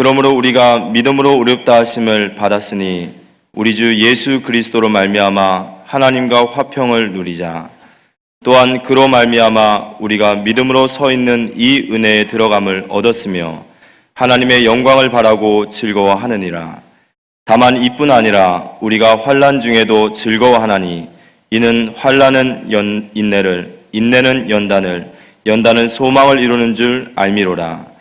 그러므로 우리가 믿음으로 의롭다 하심을 받았으니 우리 주 예수 그리스도로 말미암아 하나님과 화평을 누리자. 또한 그로 말미암아 우리가 믿음으로 서 있는 이 은혜에 들어감을 얻었으며 하나님의 영광을 바라고 즐거워하느니라. 다만 이뿐 아니라 우리가 환난 중에도 즐거워하나니 이는 환난은 인내를, 인내는 연단을, 연단은 소망을 이루는 줄 알미로라.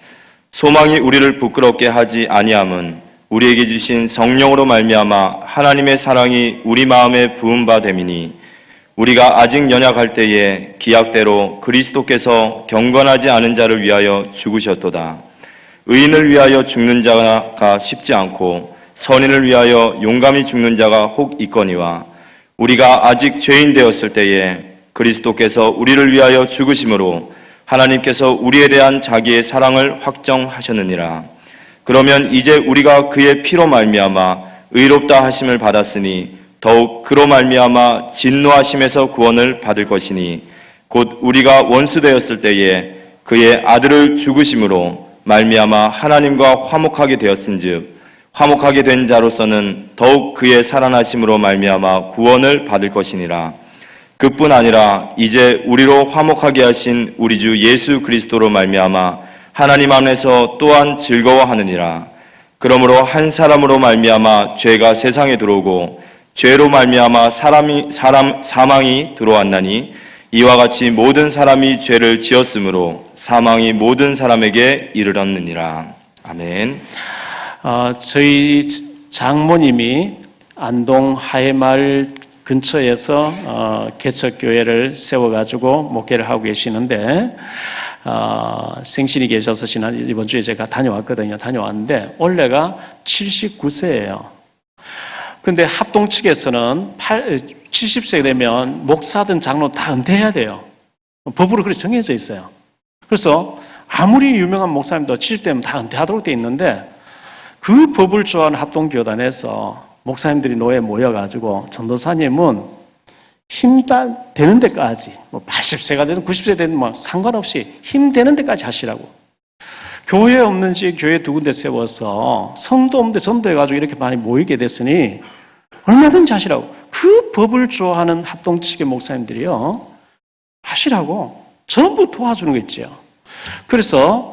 소망이 우리를 부끄럽게 하지 아니함은 우리에게 주신 성령으로 말미암아 하나님의 사랑이 우리 마음에 부은 바 됨이니 우리가 아직 연약할 때에 기약대로 그리스도께서 경건하지 않은 자를 위하여 죽으셨도다. 의인을 위하여 죽는 자가 쉽지 않고 선인을 위하여 용감히 죽는 자가 혹 있거니와 우리가 아직 죄인 되었을 때에 그리스도께서 우리를 위하여 죽으심으로 하나님께서 우리에 대한 자기의 사랑을 확정하셨느니라. 그러면 이제 우리가 그의 피로 말미암아 의롭다 하심을 받았으니 더욱 그로 말미암아 진노하심에서 구원을 받을 것이니 곧 우리가 원수 되었을 때에 그의 아들을 죽으심으로 말미암아 하나님과 화목하게 되었은즉 화목하게 된 자로서는 더욱 그의 살아나심으로 말미암아 구원을 받을 것이니라. 그뿐 아니라 이제 우리로 화목하게 하신 우리 주 예수 그리스도로 말미암아 하나님 안에서 또한 즐거워하느니라. 그러므로 한 사람으로 말미암아 죄가 세상에 들어오고 죄로 말미암아 사망이 들어왔나니 이와 같이 모든 사람이 죄를 지었으므로 사망이 모든 사람에게 이르렀느니라. 아멘. 저희 장모님이 안동 하회마을 근처에서 개척교회를 세워가지고 목회를 하고 계시는데 생신이 계셔서 이번 주에 제가 다녀왔거든요. 다녀왔는데 올해가 79세예요. 근데 합동 측에서는 70세 되면 목사든 장로 다 은퇴해야 돼요. 법으로 그렇게 정해져 있어요. 그래서 아무리 유명한 목사님도 70대면 다 은퇴하도록 돼 있는데 그 법을 좋아하는 합동교단에서 목사님들이 노예에 모여가지고 전도사님은 힘 되는 데까지 80세가 되든 90세 되든 상관없이 힘 되는 데까지 하시라고. 교회 없는 지 교회 두 군데 세워서 성도 없는데 전도해가지고 이렇게 많이 모이게 됐으니 얼마든지 하시라고. 그 법을 좋아하는 합동 측의 목사님들이요 하시라고 전부 도와주는 거 있죠. 그래서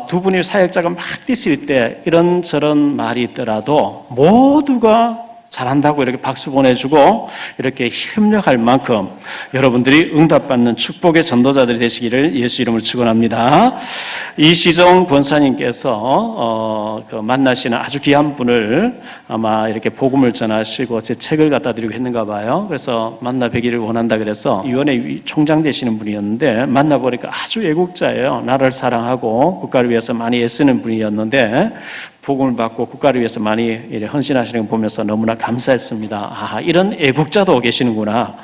두 분이 사역자가 막 뛰실 때 이런저런 말이 있더라도 모두가 잘한다고 이렇게 박수 보내주고 이렇게 협력할 만큼 여러분들이 응답받는 축복의 전도자들이 되시기를 예수 이름으로 축원합니다. 이시정 권사님께서 만나시는 아주 귀한 분을 아마 이렇게 복음을 전하시고 제 책을 갖다 드리고 했는가 봐요. 그래서 만나 뵈기를 원한다 그래서 위원회 총장 되시는 분이었는데 만나보니까 아주 애국자예요. 나라를 사랑하고 국가를 위해서 많이 애쓰는 분이었는데 복음을 받고 국가를 위해서 많이 헌신하시는 걸 보면서 너무나 감사했습니다. 이런 애국자도 계시는구나.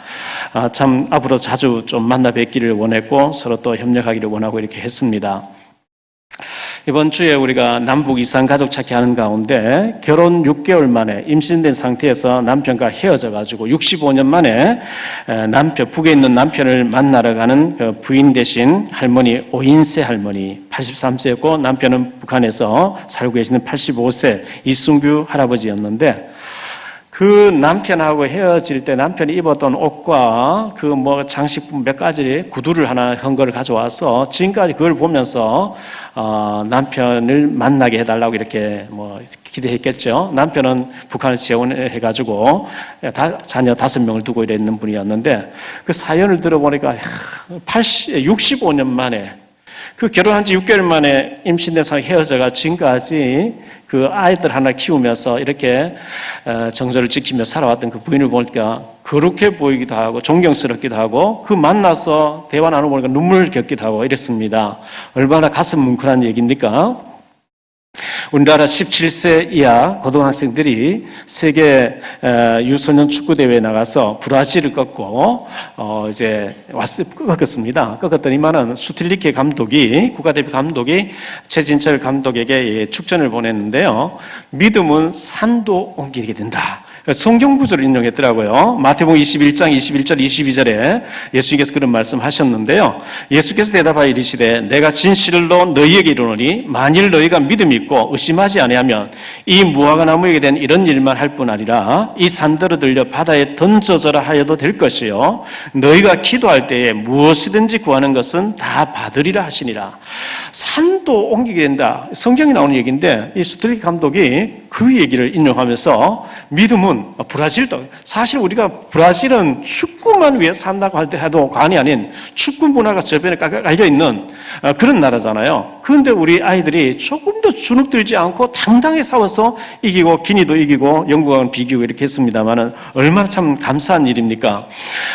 참 앞으로 자주 좀 만나 뵙기를 원했고 서로 또 협력하기를 원하고 이렇게 했습니다. 이번 주에 우리가 남북 이산 가족 찾기 하는 가운데 결혼 6개월 만에 임신된 상태에서 남편과 헤어져가지고 65년 만에 북에 있는 남편을 만나러 가는 그 부인 되신 할머니 오인세 할머니 83세였고 남편은 북한에서 살고 계시는 85세 이순규 할아버지였는데 그 남편하고 헤어질 때 남편이 입었던 옷과 그 장식품 몇 가지 구두를 하나 한 거를 가져와서 지금까지 그걸 보면서 남편을 만나게 해달라고 이렇게 기대했겠죠. 남편은 북한에 지원해가지고 자녀 5명을 두고 이랬는 분이었는데 그 사연을 들어보니까 65년 만에 그 결혼한 지 6개월 만에 임신된 상황에 헤어져가 지금까지 그 아이들 하나 키우면서 이렇게 정서를 지키며 살아왔던 그 부인을 보니까 거룩해 보이기도 하고 존경스럽기도 하고 그 만나서 대화 나눠보니까 눈물을 겪기도 하고 이랬습니다. 얼마나 가슴 뭉클한 얘기입니까? 우리나라 17세 이하 고등학생들이 세계 유소년 축구 대회에 나가서 브라질을 꺾고 꺾었습니다. 꺾었더니만은 수틸리케 감독이 국가대표 감독이 최진철 감독에게 축전을 보냈는데요. 믿음은 산도 옮기게 된다. 성경 구절을 인용했더라고요. 마태복음 21장 21절 22절에 예수님께서 그런 말씀하셨는데요. 예수께서 대답하여 이르시되 내가 진실로 너희에게 이르노니 만일 너희가 믿음이 있고 의심하지 아니하면 이 무화과 나무에게 된 이런 일만 할 뿐 아니라 이 산더러 들려 바다에 던져져라 하여도 될 것이요 너희가 기도할 때에 무엇이든지 구하는 것은 다 받으리라 하시니라. 산도 옮기게 된다. 성경에 나오는 얘기인데 이 스트레이 감독이 그 얘기를 인용하면서 믿음은 브라질도 사실 우리가 브라질은 축구만 위해 산다고 할 때 해도 과언이 아닌 축구 문화가 저변에 깔려 있는 그런 나라잖아요. 그런데 우리 아이들이 조금도 주눅들지 않고 당당히 싸워서 이기고 기니도 이기고 영국하고는 비기고 이렇게 했습니다만은 얼마나 참 감사한 일입니까?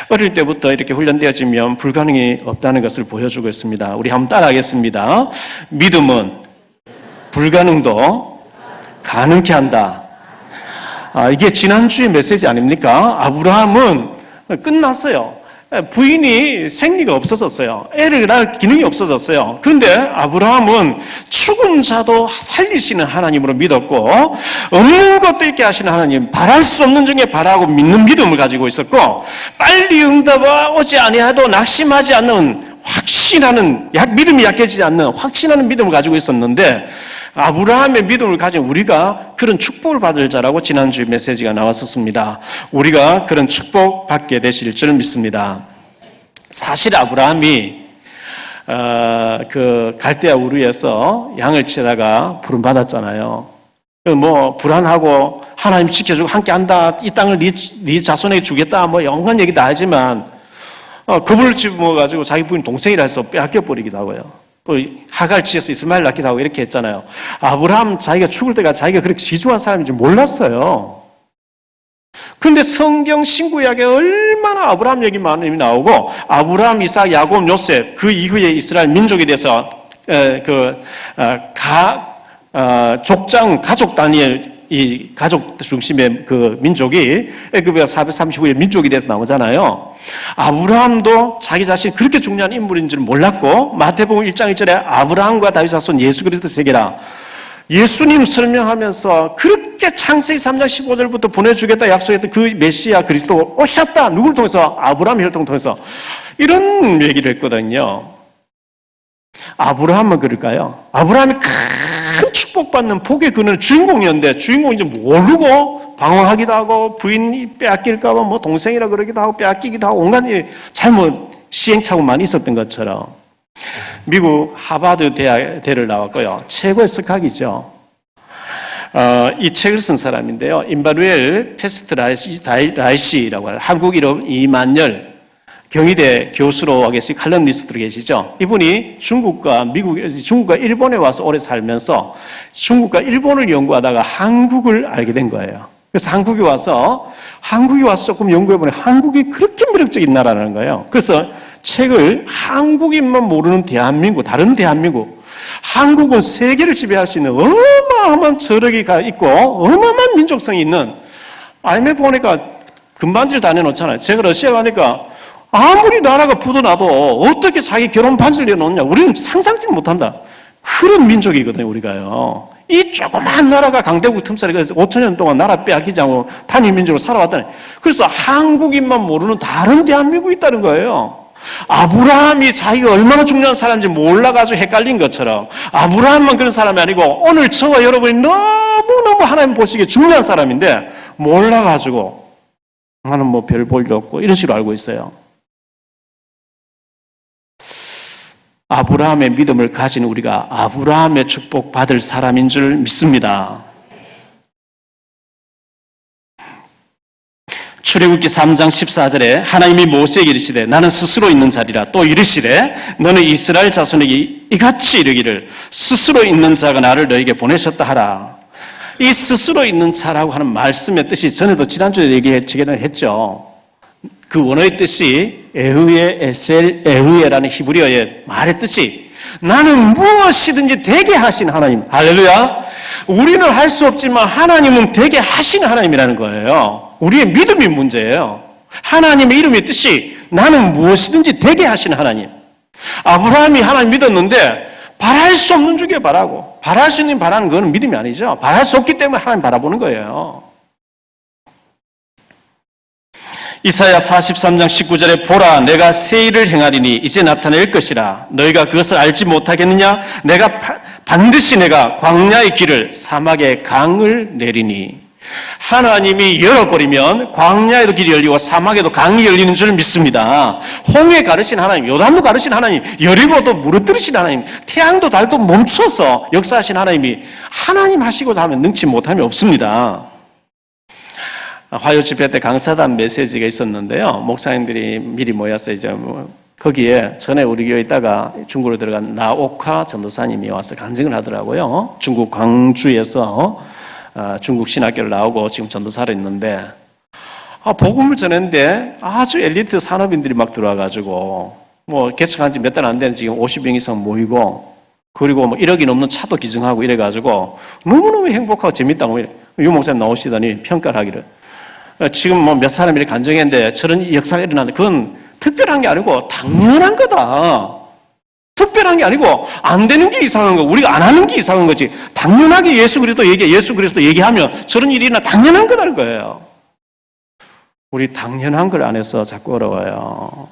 어릴 때부터 이렇게 훈련되어지면 불가능이 없다는 것을 보여주고 있습니다. 우리 한번 따라하겠습니다. 믿음은 불가능도 가능케 한다. 이게 지난주의 메시지 아닙니까? 아브라함은 끝났어요. 부인이 생리가 없어졌어요. 애를 낳을 기능이 없어졌어요. 그런데 아브라함은 죽은 자도 살리시는 하나님으로 믿었고 없는 것도 있게 하시는 하나님, 바랄 수 없는 중에 바라고 믿는 믿음을 가지고 있었고 빨리 응답이 오지 아니하도 낙심하지 않는 확신하는, 믿음이 약해지지 않는 확신하는 믿음을 가지고 있었는데 아브라함의 믿음을 가진 우리가 그런 축복을 받을 자라고 지난주 메시지가 나왔었습니다. 우리가 그런 축복 받게 되실 줄 믿습니다. 사실 아브라함이 그 갈대아 우르에서 양을 치다가 부름 받았잖아요. 뭐 불안하고 하나님 지켜주고 함께한다, 이 땅을 네 자손에게 주겠다, 뭐 영원한 얘기 다 하지만 그물을 집어가지고 자기 부인 동생이라 해서 빼앗겨 버리기도 하고요. 또 하갈 지어서 이스마엘 낳기도 하고 이렇게 했잖아요. 아브라함 자기가 죽을 때가 자기가 그렇게 지중한 사람인지 몰랐어요. 그런데 성경 신구약에 얼마나 아브라함 얘기 많이 나오고 아브라함, 이삭, 야곱, 요셉 그 이후에 이스라엘 민족에 대해서 족장 가족 단위의 이 가족 중심의 그 민족이 애굽의 435의 민족에 대해서 나오잖아요. 아브라함도 자기 자신이 그렇게 중요한 인물인 줄 몰랐고 마태복음 1장 1절에 아브라함과 다윗 자손 예수 그리스도 세계라 예수님 설명하면서 그렇게 창세기 3장 15절부터 보내주겠다 약속했던 그 메시아 그리스도 오셨다. 누구를 통해서? 아브라함 혈통을 통해서 이런 얘기를 했거든요. 아브라함은 그럴까요? 아브라함이 큰 축복받는 복의 그늘 주인공이었는데 주인공인지 모르고 방황하기도 하고 부인이 빼앗길까봐 뭐 동생이라 그러기도 하고 빼앗기기도 하고 온갖 잘못 시행착오 많이 있었던 것처럼 미국 하버드 대를 나왔고요. 최고의 석학이죠. 이 책을 쓴 사람인데요. 임마누엘 페스트라이시라고 하는 한국 이름 이만열 경희대 교수로 와 계신 칼럼니스트로 계시죠. 이분이 중국과 일본에 와서 오래 살면서 중국과 일본을 연구하다가 한국을 알게 된 거예요. 그래서 한국에 와서 조금 연구해보니 한국이 그렇게 매력적인 나라라는 거예요. 그래서 책을 한국인만 모르는 대한민국, 다른 대한민국, 한국은 세계를 지배할 수 있는 어마어마한 저력이가 있고 어마어마한 민족성이 있는, IMF 보니까 금반지를 다 내놓잖아요. 제가 러시아 가니까 아무리 나라가 부도나도 어떻게 자기 결혼 반지를 내놓느냐, 우리는 상상치 못한다. 그런 민족이거든요, 우리가요. 이 조그만 나라가 강대국 틈살이 그래서 5천년 동안 나라 빼앗기지 않고 단일민족으로 살아왔다니. 그래서 한국인만 모르는 다른 대한민국이 있다는 거예요. 아브라함이 자기가 얼마나 중요한 사람인지 몰라가지고 헷갈린 것처럼 아브라함만 그런 사람이 아니고 오늘 저와 여러분이 너무너무 하나님 보시기에 중요한 사람인데 몰라가지고 나는 뭐 별 볼 일 없고 이런 식으로 알고 있어요. 아브라함의 믿음을 가진 우리가 아브라함의 축복 받을 사람인 줄 믿습니다. 출애굽기 3장 14절에 하나님이 모세에게 이르시되 나는 스스로 있는 자리라, 또 이르시되 너는 이스라엘 자손에게 이같이 이르기를 스스로 있는 자가 나를 너에게 보내셨다 하라. 이 스스로 있는 자라고 하는 말씀의 뜻이 전에도 지난주에 얘기했죠. 그 원어의 뜻이 에흐에 에셀 에흐에라는 히브리어의 말의 뜻이 나는 무엇이든지 되게 하신 하나님. 할렐루야. 우리는 할 수 없지만 하나님은 되게 하시는 하나님이라는 거예요. 우리의 믿음이 문제예요. 하나님의 이름의 뜻이 나는 무엇이든지 되게 하시는 하나님. 아브라함이 하나님 믿었는데 바랄 수 없는 중에 바라고, 바랄 수 있는 바라는 건 믿음이 아니죠. 바랄 수 없기 때문에 하나님 바라보는 거예요. 이사야 43장 19절에 보라 내가 새 일을 행하리니 이제 나타낼 것이라 너희가 그것을 알지 못하겠느냐 반드시 내가 광야의 길을 사막의 강을 내리니 하나님이 열어버리면 광야에도 길이 열리고 사막에도 강이 열리는 줄 믿습니다. 홍해 가르신 하나님, 요단도 가르신 하나님, 여리고도 무너뜨리신 하나님, 태양도 달도 멈춰서 역사하신 하나님이 하나님 하시고자 하면 능치 못함이 없습니다. 화요 집회 때 강사단 메시지가 있었는데요. 목사님들이 미리 모여서 이제 거기에 전에 우리 교회에 있다가 중국으로 들어간 나옥화 전도사님이 와서 간증을 하더라고요. 중국 광주에서 중국 신학교를 나오고 지금 전도사로 있는데 복음을 전했는데 아주 엘리트 산업인들이 막 들어와가지고 뭐 개척한 지 몇 달 안 된 지금 50명 이상 모이고 그리고 뭐 1억이 넘는 차도 기증하고 이래가지고 너무너무 행복하고 재밌다고 유 목사님 나오시더니 평가를 하기를 지금 뭐 몇 사람이 간증했는데 저런 역사가 일어나는데 그건 특별한 게 아니고 당연한 거다. 특별한 게 아니고 안 되는 게 이상한 거, 우리가 안 하는 게 이상한 거지. 당연하게 예수 그리스도 얘기하면 저런 일이 일어나 당연한 거라는 거예요. 우리 당연한 걸 안 해서 자꾸 어려워요.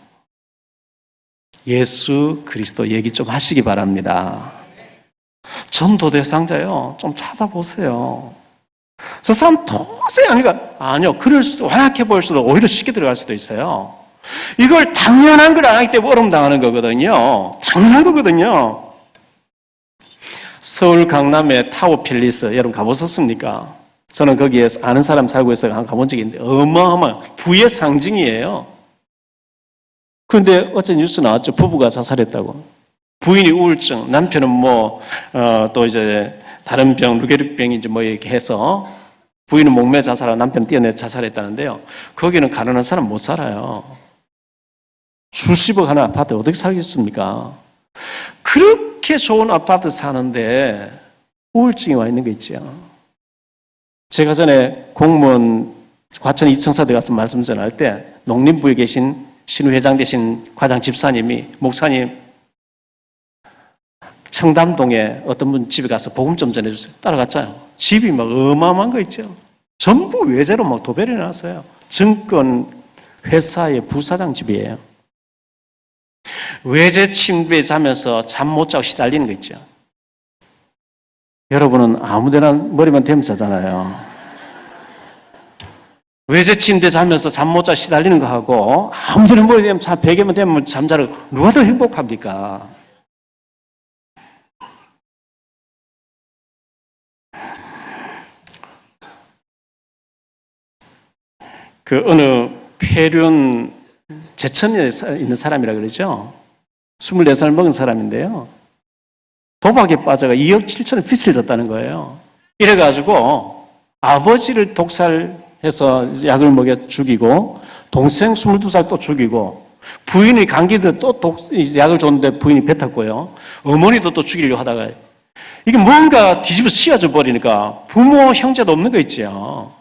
예수 그리스도 얘기 좀 하시기 바랍니다. 전도 대상자요. 좀 찾아보세요. 저 사람 도저히 아니요. 그럴 수도, 완악해 보일 수도 오히려 쉽게 들어갈 수도 있어요. 이걸 당연한 걸 안 하기 때문에 어려움 당하는 거거든요. 당연한 거거든요. 서울 강남의 타워 팰리스 여러분 가보셨습니까? 저는 거기에 아는 사람 살고 있어서 가본 적이 있는데 어마어마한 부의 상징이에요. 그런데 어제 뉴스 나왔죠. 부부가 자살했다고. 부인이 우울증, 남편은 또 이제 다른 병, 루게릭병인지 뭐 이렇게 해서 부인은 목매 자살하고 남편은 뛰어내 자살했다는데요. 거기는 가난한 사람 못 살아요. 수십억 하는 아파트 어떻게 살겠습니까? 그렇게 좋은 아파트 사는데 우울증이 와 있는 거 있죠. 제가 전에 공무원 과천 이청사대 가서 말씀 전할 때 농림부에 계신 신우회장 되신 과장 집사님이 목사님 청담동에 어떤 분 집에 가서 복음 좀 전해주세요. 따라갔잖아요. 집이 막 어마어마한 거 있죠. 전부 외제로 막 도배를 해놨어요. 증권 회사의 부사장 집이에요. 외제 침대에 자면서 잠 못 자고 시달리는 거 있죠. 여러분은 아무데나 머리만 대면 자잖아요. 외제 침대에 자면서 잠 못 자고 시달리는 거 하고 아무데나 머리 대면 베개만 대면 잠자는 누가 더 행복합니까? 그 어느 폐륜 제천에 있는 사람이라 그러죠. 24살 먹은 사람인데요. 도박에 빠져가 2억 7천원 빚을 졌다는 거예요. 이래가지고 아버지를 독살해서 약을 먹여 죽이고 동생 22살 또 죽이고 부인이 감기도 또 약을 줬는데 부인이 뱉었고요. 어머니도 또 죽이려고 하다가 이게 뭔가 뒤집어 씌워져 버리니까 부모 형제도 없는 거 있죠.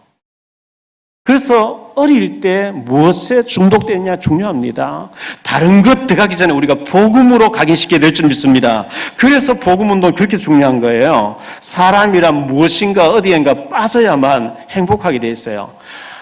그래서 어릴 때 무엇에 중독되느냐 중요합니다. 다른 것 들어가기 전에 우리가 복음으로 각인시켜야 될 줄 믿습니다. 그래서 복음운동 그렇게 중요한 거예요. 사람이란 무엇인가 어디엔가 빠져야만 행복하게 돼 있어요.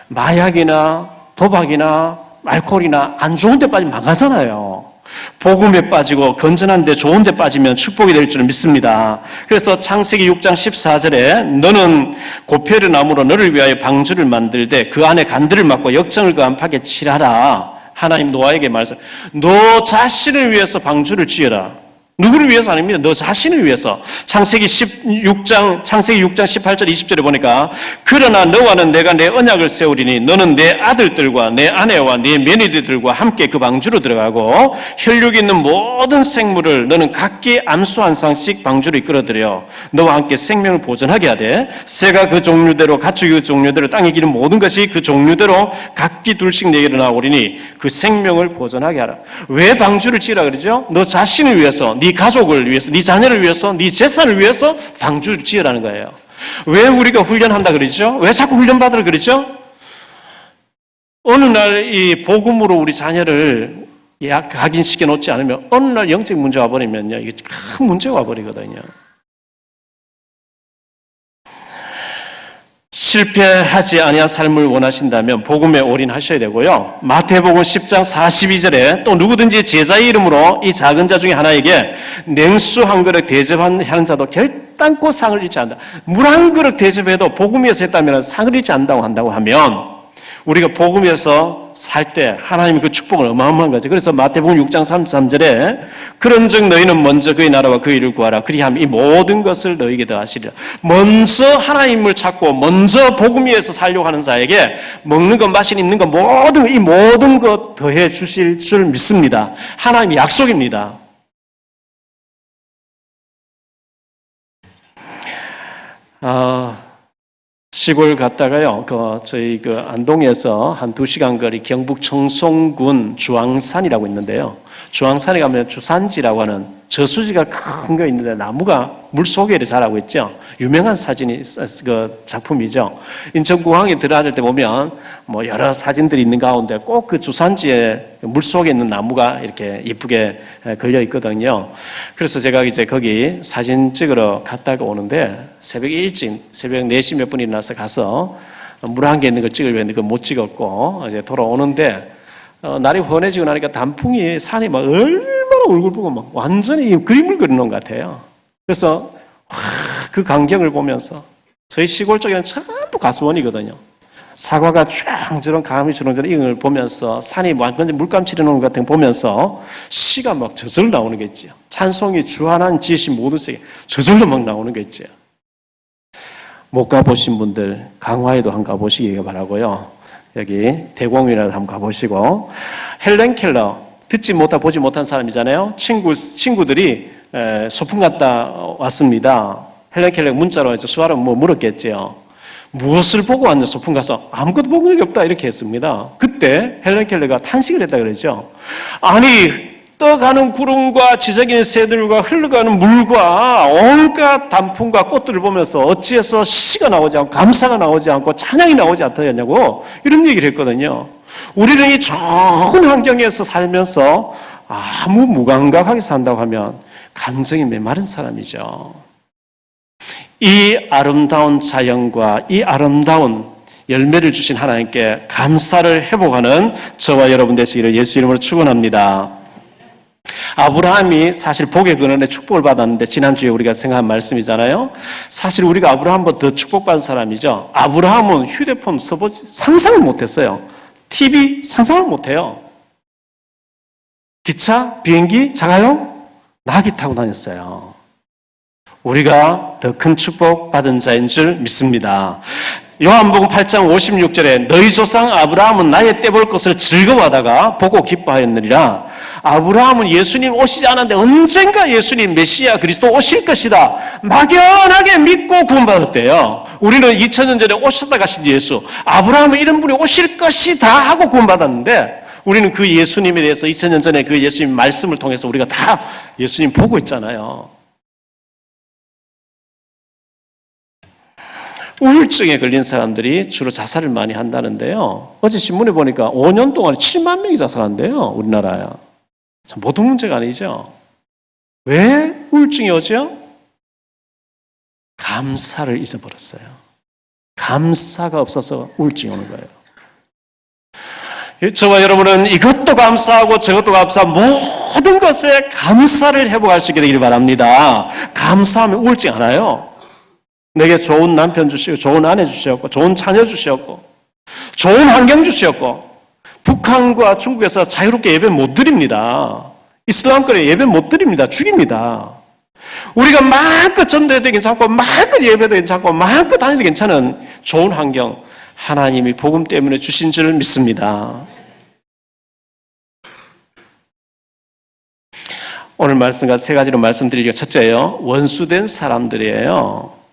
마약이나 도박이나 알코올이나 안 좋은 데 빠지면 망하잖아요. 복음에 빠지고 건전한 데 좋은 데 빠지면 축복이 될 줄 믿습니다. 그래서 창세기 6장 14절에 너는 고페르 나무로 너를 위하여 방주를 만들되 그 안에 간들을 막고 역청을 그 안팎에 칠하라. 하나님 노아에게 말씀. 너 자신을 위해서 방주를 지어라. 누구를 위해서 아닙니다. 너 자신을 위해서. 창세기 6장 18절 20절에 보니까 그러나 너와는 내가 내 언약을 세우리니 너는 내 아들들과 내 아내와 내 며느리들과 함께 그 방주로 들어가고 혈육이 있는 모든 생물을 너는 각기 암수 한 쌍씩 방주로 이끌어들여 너와 함께 생명을 보존하게 하되 새가 그 종류대로 가축이 그 종류대로 땅에 기는 모든 것이 그 종류대로 각기 둘씩 내게로 나오리니 그 생명을 보존하게 하라. 왜 방주를 지으라 그러죠? 너 자신을 위해서, 네 가족을 위해서, 네 자녀를 위해서, 네 재산을 위해서 방주를 지으라는 거예요. 왜 우리가 훈련한다 그러죠? 왜 자꾸 훈련받으라 그러죠? 어느 날 이 복음으로 우리 자녀를 각인시켜 놓지 않으면 어느 날 영적 문제가 와버리면요, 이게 큰 문제가 와버리거든요. 실패하지 아니한 삶을 원하신다면 복음에 올인하셔야 되고요. 마태복음 10장 42절에 또 누구든지 제자의 이름으로 이 작은 자 중에 하나에게 냉수 한 그릇 대접하는 자도 결단코 상을 잃지 않는다. 물 한 그릇 대접해도 복음 위에서 했다면 상을 잃지 않는다고 한다고 하면 우리가 복음 위에서 살 때 하나님이 그 축복을 어마어마한 거죠. 그래서 마태복음 6장 33절에 그런즉 너희는 먼저 그의 나라와 그의 일을 구하라. 그리하면 이 모든 것을 너희에게 더하시리라. 먼저 하나님을 찾고 먼저 복음 위에서 살려고 하는 자에게 먹는 것, 마시는, 입는 것 이 모든 것 더해 주실 줄 믿습니다. 하나님의 약속입니다. 시골 갔다가요, 저희 안동에서 한 2시간 거리 경북 청송군 주황산이라고 있는데요. 주황산에 가면 주산지라고 하는 저수지가 큰 거 있는데 나무가 물 속에 자라고 있죠. 유명한 작품이죠. 인천공항에 들어갈 때 보면 여러 사진들이 있는 가운데 꼭 그 주산지에 물 속에 있는 나무가 이렇게 이쁘게 걸려 있거든요. 그래서 제가 이제 거기 사진 찍으러 갔다가 오는데 새벽에 일찍 새벽 4시 몇 분이 나서 가서 물 한 개 있는 걸 찍으려고 했는데 그걸 못 찍었고 이제 돌아오는데 날이 훤해지고 나니까 단풍이 산이 막 얼마나 울글불글 막 완전히 그림을 그리는 것 같아요. 그래서 그 광경을 보면서 저희 시골 쪽에는 전부 가수원이거든요. 사과가 쫙 저런 감이 주렁주렁 익은 걸 보면서 산이 완전히 물감 칠해놓은 것 같은 거 보면서 시가 막 저절로 나오는 게 있죠. 찬송이 주하나님 지으신 모든 세계 저절로 막 나오는 게 있죠. 못 가보신 분들 강화에도 한번 가보시기 바라고요. 여기 대공이라도 한번 가보시고 헬렌 켈러 듣지 못하고 보지 못한 사람이잖아요. 친구들이 소풍 갔다 왔습니다. 헬렌 켈러가 문자로 해서 수아를 물었겠죠. 무엇을 보고 왔냐 소풍 가서 아무것도 본 적이 없다 이렇게 했습니다. 그때 헬렌 켈러가 탄식을 했다 그러죠. 아니 떠가는 구름과 지저귀는 새들과 흘러가는 물과 온갖 단풍과 꽃들을 보면서 어찌해서 시가 나오지 않고 감사가 나오지 않고 찬양이 나오지 않더냐고 이런 얘기를 했거든요. 우리는 이 좋은 환경에서 살면서 아무 무감각하게 산다고 하면 감정이 메마른 사람이죠. 이 아름다운 자연과 이 아름다운 열매를 주신 하나님께 감사를 회복하는 저와 여러분 되시기를 예수 이름으로 축원합니다. 아브라함이 사실 복의 근원에 축복을 받았는데 지난주에 우리가 생각한 말씀이잖아요. 사실 우리가 아브라함보다 더 축복받은 사람이죠. 아브라함은 휴대폰 써보지 상상을 못했어요. TV 상상을 못해요. 기차, 비행기, 자가용, 나귀 타고 다녔어요. 우리가 더 큰 축복 받은 자인 줄 믿습니다. 요한복음 8장 56절에 너희 조상 아브라함은 나의 떼볼 것을 즐거워하다가 보고 기뻐하였느니라. 아브라함은 예수님 오시지 않았는데 언젠가 예수님 메시아 그리스도 오실 것이다 막연하게 믿고 구원받았대요. 우리는 2000년 전에 오셨다 가신 예수, 아브라함은 이런 분이 오실 것이다 하고 구원받았는데 우리는 그 예수님에 대해서 2000년 전에 그 예수님 말씀을 통해서 우리가 다 예수님 보고 있잖아요. 우울증에 걸린 사람들이 주로 자살을 많이 한다는데요. 어제 신문에 보니까 5년 동안 7만 명이 자살한대요. 우리나라에. 참 보통 문제가 아니죠. 왜 우울증이 오죠? 감사를 잊어버렸어요. 감사가 없어서 우울증이 오는 거예요. 저와 여러분은 이것도 감사하고 저것도 감사하고 모든 것에 감사를 회복할 수 있게 되기를 바랍니다. 감사하면 우울증 안 와요. 내게 좋은 남편 주시고 좋은 아내 주셨고 좋은 자녀 주셨고 좋은 환경 주셨고 북한과 중국에서 자유롭게 예배 못 드립니다. 이슬람권에 예배 못 드립니다. 죽입니다. 우리가 마음껏 전도해도 괜찮고 마음껏 예배도 괜찮고 마음껏 다녀도 괜찮은 좋은 환경 하나님이 복음 때문에 주신 줄 믿습니다. 오늘 말씀과 세 가지로 말씀드리기가 첫째요. 원수된 사람들이에요.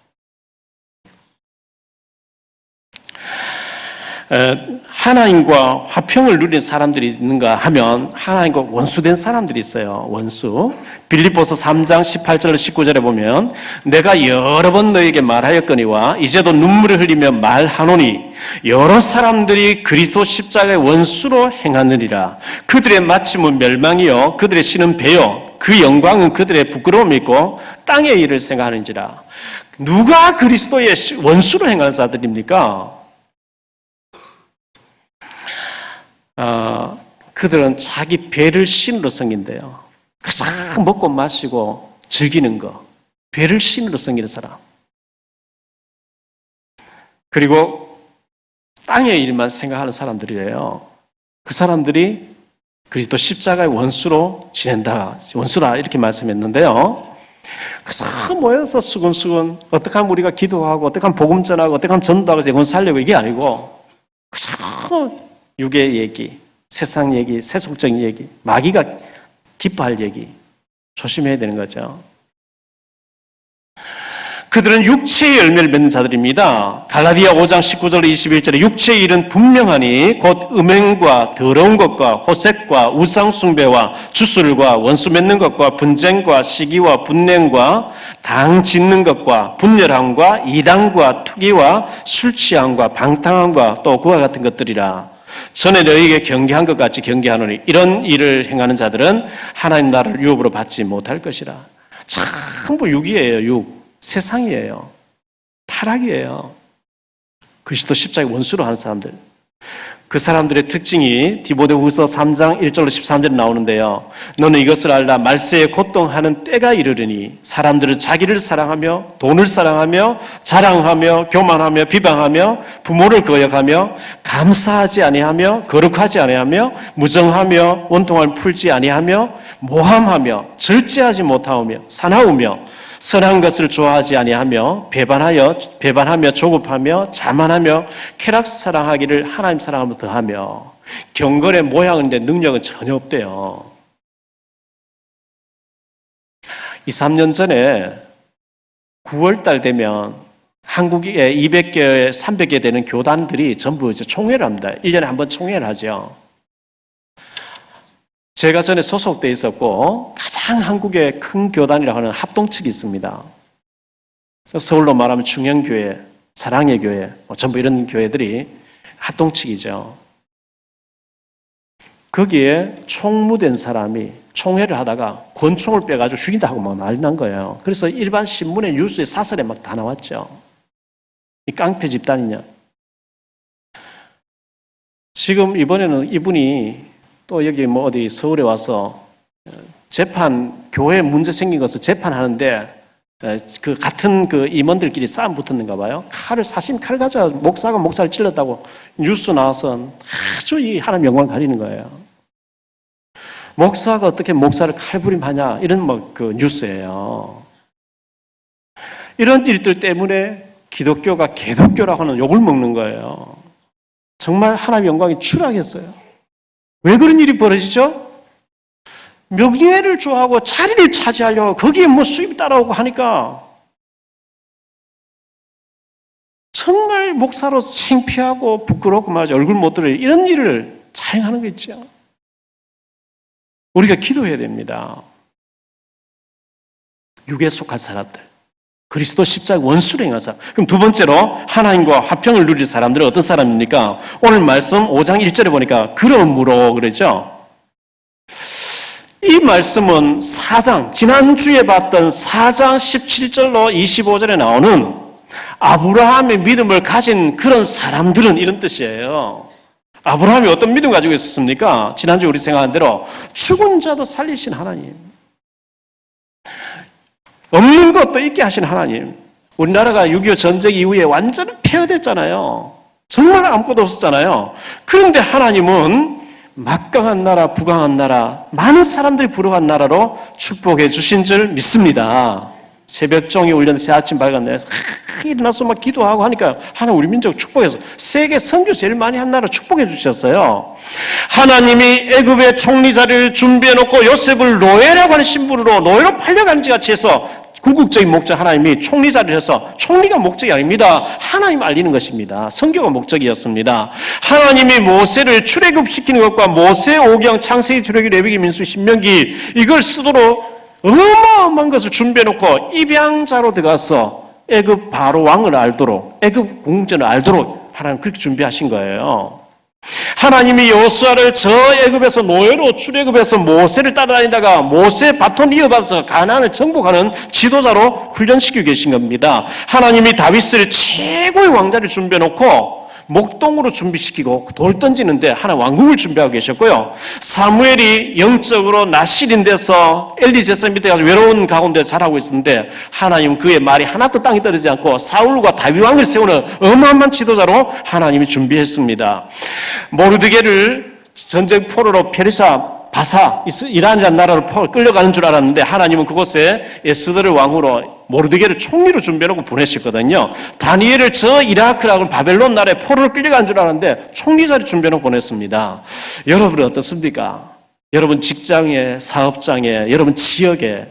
하나님과 화평을 누린 사람들이 있는가 하면 하나님과 원수된 사람들이 있어요. 원수. 빌립보서 3장 18절 19절에 보면 내가 여러 번 너에게 말하였거니와 이제도 눈물을 흘리며 말하노니 여러 사람들이 그리스도 십자가의 원수로 행하느니라. 그들의 마침은 멸망이요 그들의 신은 배요 그 영광은 그들의 부끄러움이 있고 땅의 일을 생각하는지라. 누가 그리스도의 원수로 행하는 자들입니까? 그들은 자기 배를 신으로 섬긴대요. 싹 먹고 마시고 즐기는 거. 배를 신으로 섬기는 사람. 그리고 땅의 일만 생각하는 사람들이래요. 그 사람들이 그리스도 십자가의 원수로 지낸다. 원수라 이렇게 말씀했는데요. 그래서 모여서 수근수근 어떻게 하면 우리가 기도하고 어떻게 하면 복음 전하고 어떻게 하면 전도하고 영혼 살려고 이게 아니고 그래서 육의 얘기, 세상 얘기, 세속적인 얘기, 마귀가 기뻐할 얘기 조심해야 되는 거죠. 그들은 육체의 열매를 맺는 자들입니다. 갈라디아 5장 19절 21절에 육체의 일은 분명하니 곧 음행과 더러운 것과 호색과 우상숭배와 주술과 원수 맺는 것과 분쟁과 시기와 분냉과 당 짓는 것과 분열함과 이단과 투기와 술 취함과 방탕함과 또 그와 같은 것들이라. 전에 너희에게 경계한 것 같이 경계하노니 이런 일을 행하는 자들은 하나님 나라를 유업으로 받지 못할 것이라. 전부 육이에요. 육. 세상이에요. 타락이에요. 그리스도 십자가의 원수로 하는 사람들. 그 사람들의 특징이 디모데후서 3장 1절로 13절에 나오는데요. 너는 이것을 알라. 말세에 고통하는 때가 이르르니 사람들은 자기를 사랑하며 돈을 사랑하며 자랑하며 교만하며 비방하며 부모를 거역하며 감사하지 아니하며 거룩하지 아니하며 무정하며 원통을 풀지 아니하며 모함하며 절제하지 못하며 사나우며 선한 것을 좋아하지 아니하며 배반하며 조급하며 자만하며 쾌락 사랑하기를 하나님 사랑하며 더하며 경건의 모양인데 능력은 전혀 없대요. 2, 3년 전에 9월달 되면 한국에 200개, 300개 되는 교단들이 전부 이제 총회를 합니다. 1년에 한 번 총회를 하죠. 제가 전에 소속돼 있었고 가장 한국의 큰 교단이라고 하는 합동측이 있습니다. 서울로 말하면 중형교회, 사랑의 교회, 전부 이런 교회들이 합동측이죠. 거기에 총무된 사람이 총회를 하다가 권총을 빼가지고 죽인다고 막 난리 난 거예요. 그래서 일반 신문에 뉴스에 사설에 막 다 나왔죠. 이 깡패 집단이냐. 지금 이번에는 이분이 또 여기 뭐 어디 서울에 와서 교회 문제 생긴 것을 재판하는데 그 같은 그 임원들끼리 싸움 붙었는가 봐요. 사심 칼 가져 목사가 목사를 찔렀다고 뉴스 나와서 아주 이 하나님 영광 가리는 거예요. 목사가 어떻게 목사를 칼부림하냐 이런 뭐 그 뉴스예요. 이런 일들 때문에 기독교가 개독교라고 하는 욕을 먹는 거예요. 정말 하나님 영광이 추락했어요. 왜 그런 일이 벌어지죠? 명예를 좋아하고 자리를 차지하려고 거기에 뭐 수입 따라오고 하니까 정말 목사로 창피하고 부끄럽고 말이죠. 얼굴 못 들어 이런 일을 자행하는 거 있죠. 우리가 기도해야 됩니다. 육에 속한 사람들. 그리스도 십자가 원수로 행한 사람. 그럼 두 번째로 하나님과 화평을 누릴 사람들은 어떤 사람입니까? 오늘 말씀 5장 1절에 보니까 그러므로 그러죠. 이 말씀은 4장, 지난주에 봤던 4장 17절로 25절에 나오는 아브라함의 믿음을 가진 그런 사람들은 이런 뜻이에요. 아브라함이 어떤 믿음 가지고 있었습니까? 지난주에 우리 생각한 대로 죽은 자도 살리신 하나님. 없는 것도 있게 하신 하나님. 우리나라가 6.25 전쟁 이후에 완전히 폐허됐잖아요. 정말 아무것도 없었잖아요. 그런데 하나님은 막강한 나라, 부강한 나라, 많은 사람들이 부러워한 나라로 축복해 주신 줄 믿습니다. 새벽종이 울렸는데 새 아침 밝았네. 일어나서 막 기도하고 하니까 하나님 우리 민족 축복해서 세계 선교 제일 많이 한 나라 축복해 주셨어요. 하나님이 애굽의 총리 자리를 준비해 놓고 요셉을 노예라고 하는 신분으로 노예로 팔려가는 지 같이 해서 궁극적인 목적 하나님이 총리 자리를 해서 총리가 목적이 아닙니다. 하나님 알리는 것입니다. 선교가 목적이었습니다. 하나님이 모세를 출애굽시키는 것과 모세 오경 창세기 출애굽기 레위기 민수 신명기 이걸 쓰도록 어마어마한 것을 준비해 놓고 입양자로 들어가서 애굽 바로 왕을 알도록 애굽 공전을 알도록 하나님 그렇게 준비하신 거예요. 하나님이 여호수아를 저 애굽에서 노예로 출애굽해서 모세를 따라다니다가 모세 바톤 이어받아서 가나안을 정복하는 지도자로 훈련시키고 계신 겁니다. 하나님이 다윗을 최고의 왕자를 준비해놓고 목동으로 준비시키고 돌 던지는데 하나 왕궁을 준비하고 계셨고요. 사무엘이 영적으로 나실인 데서 엘리 제사 밑에 가서 외로운 가운데 자라고 있었는데 하나님은 그의 말이 하나도 땅에 떨어지지 않고 사울과 다윗 왕을 세우는 어마어마한 지도자로 하나님이 준비했습니다. 모르드게를 전쟁 포로로 페르시아 바사 이란이라는 나라로 끌려가는 줄 알았는데 하나님은 그곳에 에스더를 왕으로 모르드게를 총리로 준비해놓고 보내셨거든요. 다니엘을 저 이라크라고 바벨론 나라에 포로를 끌려간 줄 알았는데 총리 자리 준비해놓고 보냈습니다. 여러분은 어떻습니까? 여러분 직장에, 사업장에, 여러분 지역에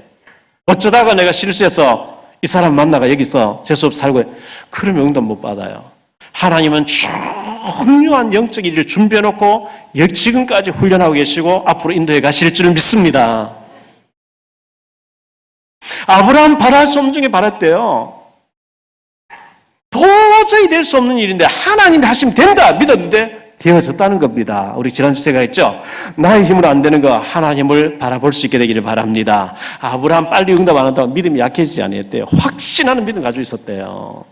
어쩌다가 내가 실수해서 이 사람 만나가 여기서 재수없이 살고 그러면 응답 못 받아요. 하나님은 중요한 영적 일을 준비해놓고 지금까지 훈련하고 계시고 앞으로 인도해 가실 줄을 믿습니다. 아브라함 바랄 수 없는 중에 바랐대요. 도저히 될 수 없는 일인데 하나님이 하시면 된다 믿었는데 되어졌다는 겁니다. 우리 지난주 제가 했죠. 나의 힘으로 안 되는 거 하나님을 바라볼 수 있게 되기를 바랍니다. 아브라함 빨리 응답 안 한다고 믿음이 약해지지 않았대요. 확신하는 믿음 가지고 있었대요.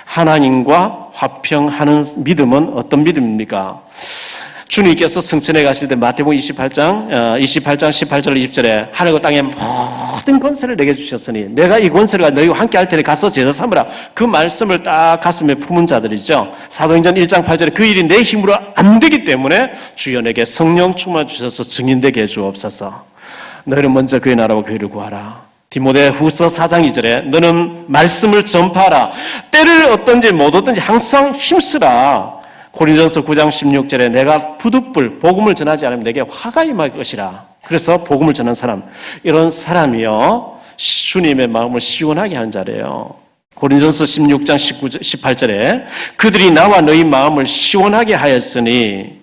하나님과 화평하는 믿음은 어떤 믿음입니까? 주님께서 승천해 가실 때 마태복음 28장 18절 20절에 하늘과 땅의 모든 권세를 내게 주셨으니 내가 이 권세를 가지고 너희와 함께 할 테니 가서 제자 삼으라. 그 말씀을 딱 가슴에 품은 자들이죠. 사도행전 1장 8절에 그 일이 내 힘으로 안 되기 때문에 주여 내게 성령 충만 주셔서 증인되게 해주옵소서. 너희는 먼저 그의 나라와 그의를 구하라. 디모데 후서 4장 2절에 너는 말씀을 전파하라. 때를 어떤지 못 어떤지 항상 힘쓰라. 고린도전서 9장 16절에 내가 부득불 복음을 전하지 않으면 내게 화가 임할 것이라. 그래서 복음을 전하는 사람, 이런 사람이요 주님의 마음을 시원하게 하는 자래요. 고린도전서 16장 18절에 그들이 나와 너희 마음을 시원하게 하였으니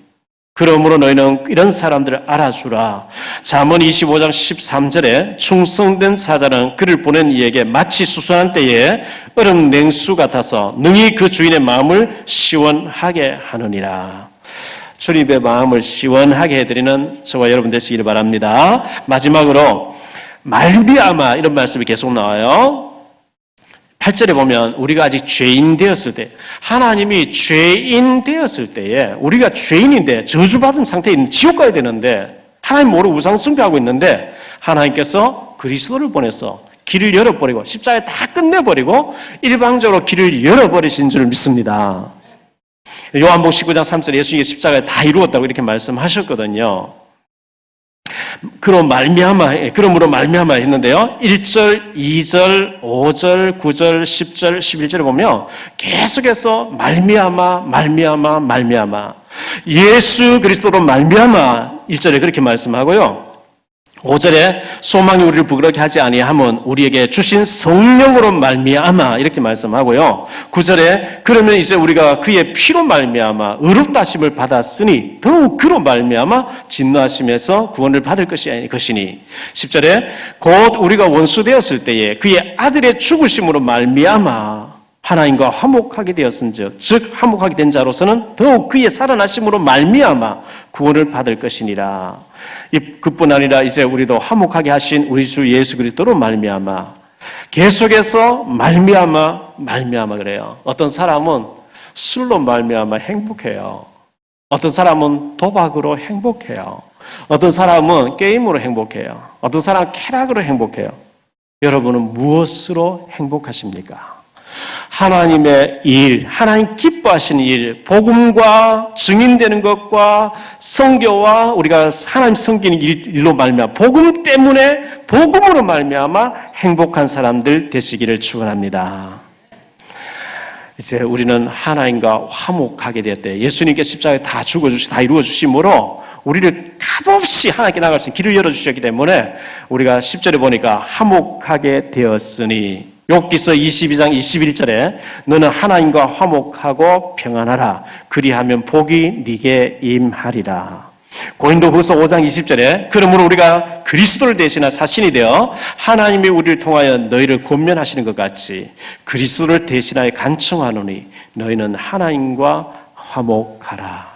그러므로 너희는 이런 사람들을 알아주라. 잠언 25장 13절에 충성된 사자는 그를 보낸 이에게 마치 수선한 때에 얼음 냉수 같아서 능히 그 주인의 마음을 시원하게 하느니라. 주님의 마음을 시원하게 해드리는 저와 여러분 되시기를 바랍니다. 마지막으로 말미암아 이런 말씀이 계속 나와요. 8절에 보면 우리가 아직 죄인 되었을 때 하나님이 죄인 되었을 때에 우리가 죄인인데 저주받은 상태에 있는 지옥 가야 되는데 하나님 모르고 우상 숭배하고 있는데 하나님께서 그리스도를 보내서 길을 열어버리고 십자가에 다 끝내버리고 일방적으로 길을 열어버리신 줄 믿습니다. 요한복음 19장 3절에 예수님이 십자가에 다 이루었다고 이렇게 말씀하셨거든요. 그러므로 말미암아 했는데요. 1절, 2절, 5절, 9절, 10절, 11절에 보면 계속해서 말미암아 예수 그리스도로 말미암아 1절에 그렇게 말씀하고요. 5절에 소망이 우리를 부끄럽게 하지 아니하면 우리에게 주신 성령으로 말미암아 이렇게 말씀하고요. 9절에 그러면 이제 우리가 그의 피로 말미암아 의롭다 하심을 받았으니 더욱 그로 말미암아 진노하심에서 구원을 받을 것이니 10절에 곧 우리가 원수 되었을 때에 그의 아들의 죽으심으로 말미암아 하나님과 화목하게 되었은즉 즉 화목하게 된 자로서는 더욱 그의 살아나심으로 말미암아 구원을 받을 것이니라. 그뿐 아니라 이제 우리도 화목하게 하신 우리 주 예수 그리스도로 말미암아 계속해서 말미암아 그래요. 어떤 사람은 술로 말미암아 행복해요. 어떤 사람은 도박으로 행복해요. 어떤 사람은 게임으로 행복해요. 어떤 사람은 쾌락으로 행복해요. 여러분은 무엇으로 행복하십니까? 하나님의 일, 하나님 기뻐하시는 일, 복음과 증인되는 것과 선교와 우리가 하나님 섬기는 일로 말미암아 복음 때문에 복음으로 말미암아 행복한 사람들 되시기를 축원합니다. 이제 우리는 하나님과 화목하게 되었대. 예수님께 십자가에 다 이루어 주심으로 우리를 값없이 하나님께 나갈 수 있는 길을 열어 주셨기 때문에 우리가 10절에 보니까 화목하게 되었으니 욥기서 22장 21절에 너는 하나님과 화목하고 평안하라. 그리하면 복이 네게 임하리라. 고린도후서 5장 20절에 그러므로 우리가 그리스도를 대신한 사신이 되어 하나님이 우리를 통하여 너희를 권면하시는 것 같이 그리스도를 대신하여 간청하노니 너희는 하나님과 화목하라.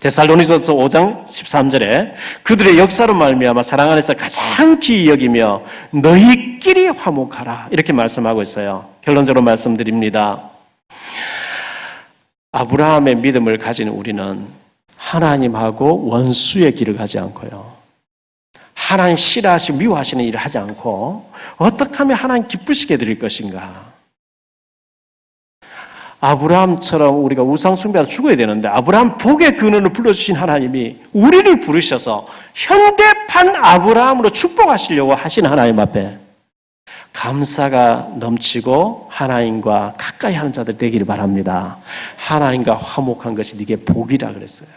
데살로니가서 5장 13절에 그들의 역사로 말미암아 사랑 안에서 가장 귀히 여기며 너희끼리 화목하라 이렇게 말씀하고 있어요. 결론적으로 말씀드립니다. 아브라함의 믿음을 가진 우리는 하나님하고 원수의 길을 가지 않고요. 하나님 싫어하시고 미워하시는 일을 하지 않고 어떻게 하면 하나님 기쁘시게 드릴 것인가. 아브라함처럼 우리가 우상 숭배하러 죽어야 되는데 아브라함 복의 근원을 불러주신 하나님이 우리를 부르셔서 현대판 아브라함으로 축복하시려고 하신 하나님 앞에 감사가 넘치고 하나님과 가까이 하는 자들 되기를 바랍니다. 하나님과 화목한 것이 네게 복이라 그랬어요.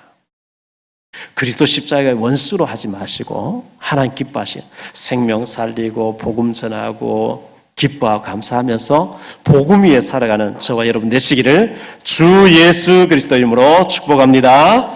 그리스도 십자가의 원수로 하지 마시고 하나님 기뻐하신 생명 살리고 복음 전하고 기뻐하고 감사하면서 복음 위에 살아가는 저와 여러분 되시기를 주 예수 그리스도 이름으로 축복합니다.